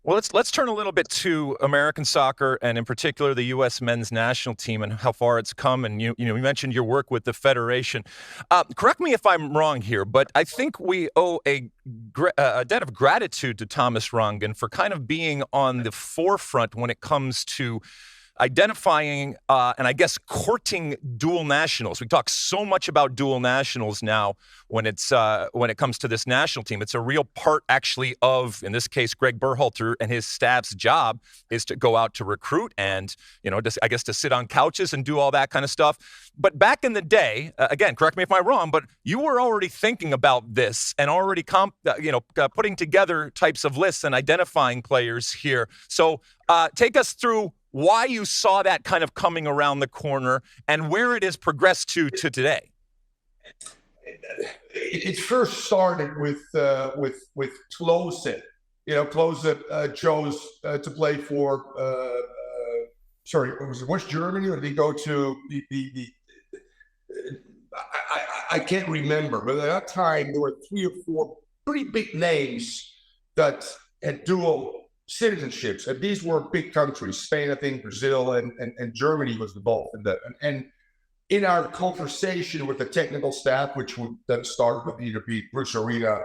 Well, let's turn a little bit to American soccer, and in particular the U.S. men's national team and how far it's come. And you mentioned your work with the federation. Correct me if I'm wrong here, but I think we owe a debt of gratitude to Thomas Rongen for kind of being on the forefront when it comes to identifying and I guess courting dual nationals. We talk so much about dual nationals now when it comes to this national team. It's a real part actually of, in this case, Greg Berhalter and his staff's job is to go out to recruit and, to sit on couches and do all that kind of stuff. But back in the day, again, correct me if I'm wrong, but you were already thinking about this and already putting together types of lists and identifying players here. So take us through why you saw that kind of coming around the corner and where it has progressed to today. It first started with Klose. Klose chose to play for was it West Germany, or did he go to the I can't remember, but at that time there were 3 or 4 pretty big names that had dual citizenships, and these were big countries. Spain, I think, Brazil, and Germany was involved in that. And in our conversation with the technical staff, which would then start with either Bruce Arena,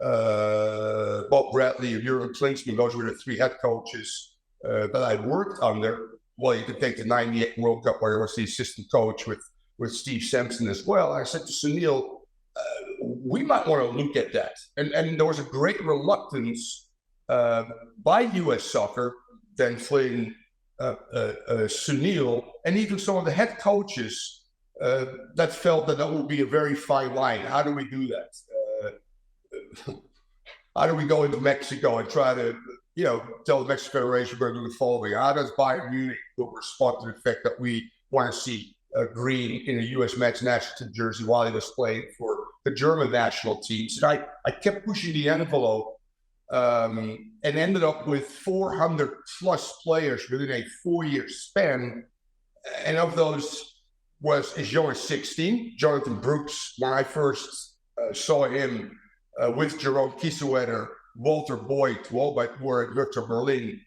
Bob Bradley, or Jurgen Klinsmann, those were the 3 head coaches that I worked under. Well, you could take the '98 World Cup where I was the assistant coach with Steve Sampson as well. I said to Sunil, we might want to look at that. And there was a great reluctance by U.S. Soccer, then Flynn, Sunil, and even some of the head coaches that felt that would be a very fine line. How do we do that? How do we go into Mexico and try to, tell the Mexican Federation we're going to do the following? How does Bayern Munich respond to the fact that we want to see Green in a U.S. men's national team jersey while he was playing for the German national teams? And I kept pushing the envelope. And ended up with 400 plus players within a 4-year span. And of those was as young as 16. Jonathan Brooks, when I first saw him with Jerome Kiesewetter, Walter Boyd, who were at Victor Berlin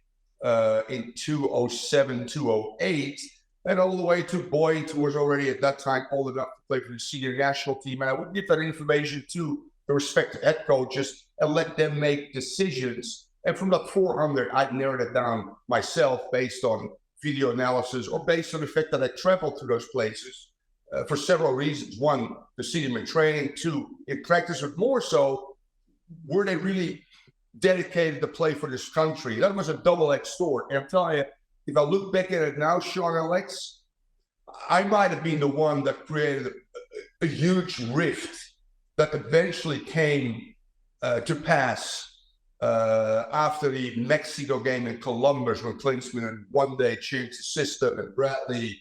in 2007, 2008, and all the way to Boyd, who was already at that time old enough to play for the senior national team. And I would give that information to the respective head coaches and let them make decisions. And from that 400, I'd narrowed it down myself based on video analysis or based on the fact that I traveled to those places for several reasons. 1, to see them in training. 2, in practice, but more so, were they really dedicated to play for this country? That was a double-edged sword. And I'm telling you, if I look back at it now, Sean and Alex, I might have been the one that created a huge rift that eventually came to pass after the Mexico game in Columbus, when Klinsmann one day changed the system and Bradley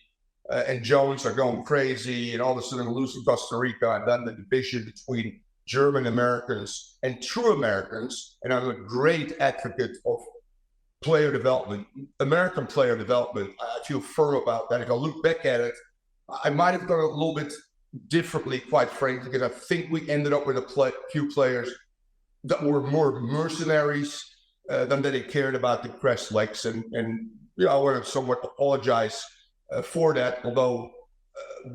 and Jones are going crazy, and all of a sudden losing Costa Rica, and then the division between German Americans and true Americans. And I'm a great advocate of player development, American player development. I feel firm about that. If I look back at it, I might have done it a little bit differently, quite frankly, because I think we ended up with a few players that were more mercenaries than that they cared about the crest legs. And I want to somewhat apologize for that. Although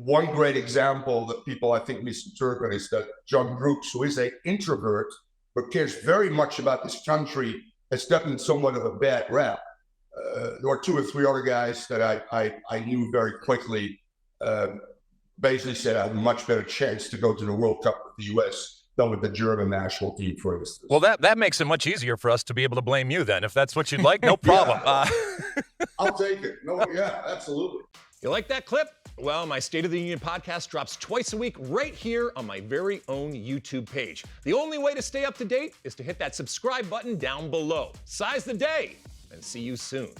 one great example that people, I think, misinterpret is that John Brooks, who is an introvert but cares very much about this country, has gotten somewhat of a bad rap. There were 2 or 3 other guys that I knew very quickly, basically said I had a much better chance to go to the World Cup with the U.S. than with the German national team, for instance. Well, that makes it much easier for us to be able to blame you then. If that's what you'd like, no problem. I'll take it. No, yeah, absolutely. You like that clip? Well, my State of the Union podcast drops twice a week right here on my very own YouTube page. The only way to stay up to date is to hit that subscribe button down below. Size the day, and see you soon.